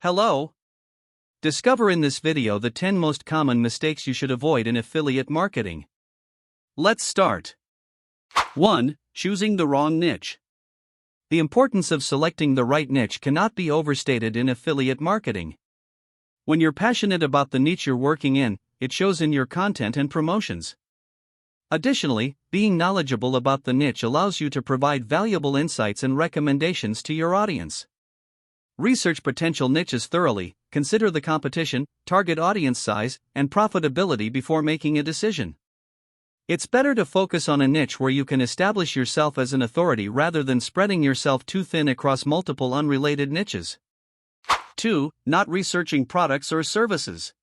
Hello. Discover in this video the 10 most common mistakes you should avoid in affiliate marketing. Let's start. 1. Choosing the wrong niche. The importance of selecting the right niche cannot be overstated in affiliate marketing. When you're passionate about the niche you're working in, it shows in your content and promotions. Additionally, being knowledgeable about the niche allows you to provide valuable insights and recommendations to your audience. Research potential niches thoroughly, consider the competition, target audience size, and profitability before making a decision. It's better to focus on a niche where you can establish yourself as an authority rather than spreading yourself too thin across multiple unrelated niches. 2. Not researching products or services.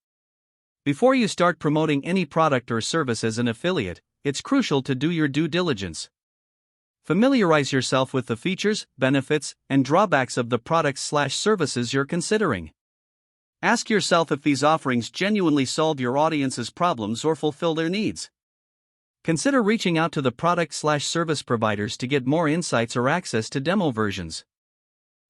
Before you start promoting any product or service as an affiliate, it's crucial to do your due diligence. Familiarize yourself with the features, benefits, and drawbacks of the products/services you're considering. Ask yourself if these offerings genuinely solve your audience's problems or fulfill their needs. Consider reaching out to the product/service providers to get more insights or access to demo versions.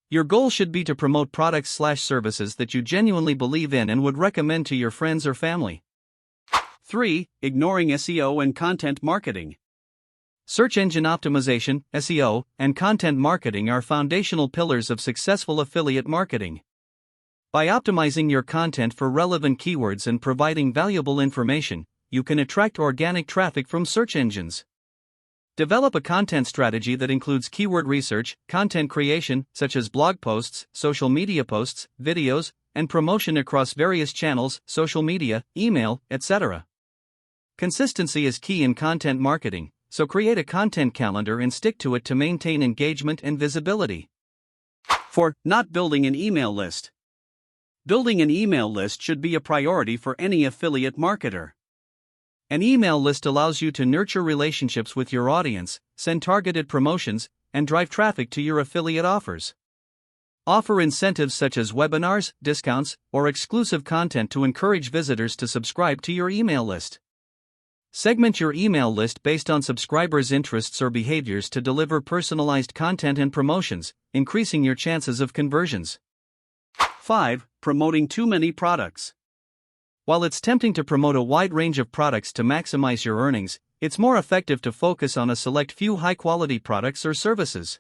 Your goal should be to promote products/services that you genuinely believe in and would recommend to your friends or family. 3. Ignoring SEO and content marketing. Search engine optimization, SEO, and content marketing are foundational pillars of successful affiliate marketing. By optimizing your content for relevant keywords and providing valuable information, you can attract organic traffic from search engines. Develop a content strategy that includes keyword research, content creation, such as blog posts, social media posts, videos, and promotion across various channels, social media, email, etc. Consistency is key in content marketing, so create a content calendar and stick to it to maintain engagement and visibility. 4. Not building an email list. Building an email list should be a priority for any affiliate marketer. An email list allows you to nurture relationships with your audience, send targeted promotions, and drive traffic to your affiliate offers. Offer incentives such as webinars, discounts, or exclusive content to encourage visitors to subscribe to your email list. Segment your email list based on subscribers' interests or behaviors to deliver personalized content and promotions, increasing your chances of conversions. 5. Promoting too many products. While it's tempting to promote a wide range of products to maximize your earnings, it's more effective to focus on a select few high-quality products or services.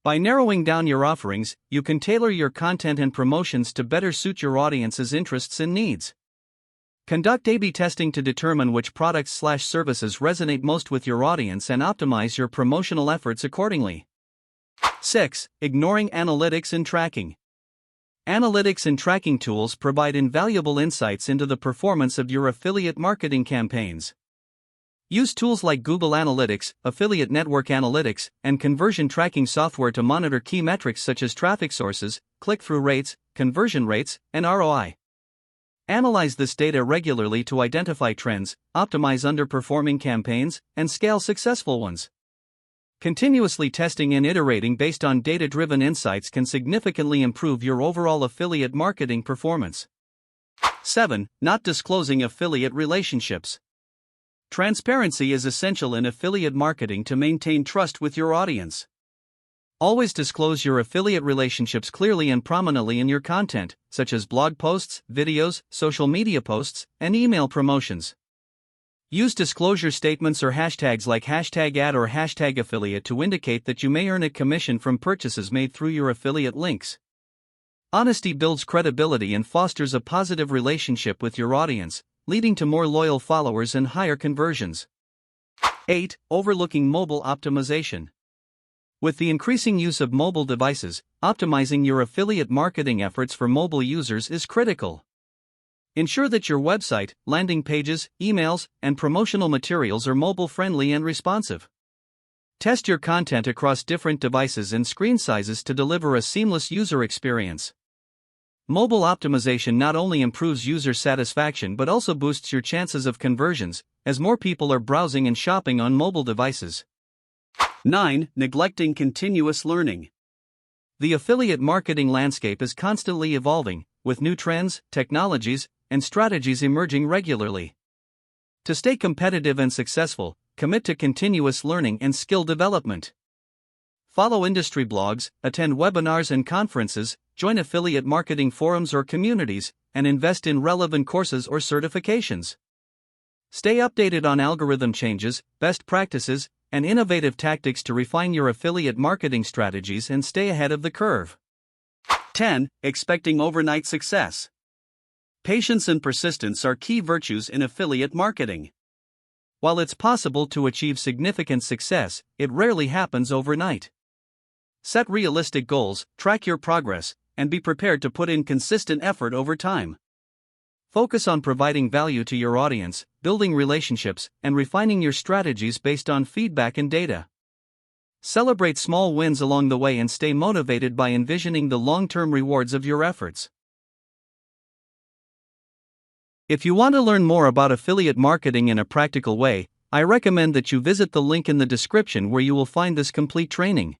By narrowing down your offerings, you can tailor your content and promotions to better suit your audience's interests and needs. Conduct A/B testing to determine which products/services resonate most with your audience and optimize your promotional efforts accordingly. 6. Ignoring analytics and tracking. Analytics and tracking tools provide invaluable insights into the performance of your affiliate marketing campaigns. Use tools like Google Analytics, Affiliate Network Analytics, and conversion tracking software to monitor key metrics such as traffic sources, click-through rates, conversion rates, and ROI. Analyze this data regularly to identify trends, optimize underperforming campaigns, and scale successful ones. Continuously testing and iterating based on data-driven insights can significantly improve your overall affiliate marketing performance. 7. Not disclosing affiliate relationships. Transparency is essential in affiliate marketing to maintain trust with your audience. Always disclose your affiliate relationships clearly and prominently in your content, such as blog posts, videos, social media posts, and email promotions. Use disclosure statements or hashtags like #ad or #affiliate to indicate that you may earn a commission from purchases made through your affiliate links. Honesty builds credibility and fosters a positive relationship with your audience, leading to more loyal followers and higher conversions. 8. Overlooking mobile optimization. With the increasing use of mobile devices, optimizing your affiliate marketing efforts for mobile users is critical. Ensure that your website, landing pages, emails, and promotional materials are mobile-friendly and responsive. Test your content across different devices and screen sizes to deliver a seamless user experience. Mobile optimization not only improves user satisfaction but also boosts your chances of conversions, as more people are browsing and shopping on mobile devices. 9. Neglecting continuous learning. The affiliate marketing landscape is constantly evolving, with new trends, technologies, and strategies emerging regularly. To stay competitive and successful, commit to continuous learning and skill development. Follow industry blogs, attend webinars and conferences, join affiliate marketing forums or communities, and invest in relevant courses or certifications. Stay updated on algorithm changes, best practices, and innovative tactics to refine your affiliate marketing strategies and stay ahead of the curve. 10. Expecting overnight success. Patience and persistence are key virtues in affiliate marketing. While it's possible to achieve significant success, it rarely happens overnight. Set realistic goals, track your progress, and be prepared to put in consistent effort over time. Focus on providing value to your audience, building relationships, and refining your strategies based on feedback and data. Celebrate small wins along the way and stay motivated by envisioning the long-term rewards of your efforts. If you want to learn more about affiliate marketing in a practical way, I recommend that you visit the link in the description where you will find this complete training.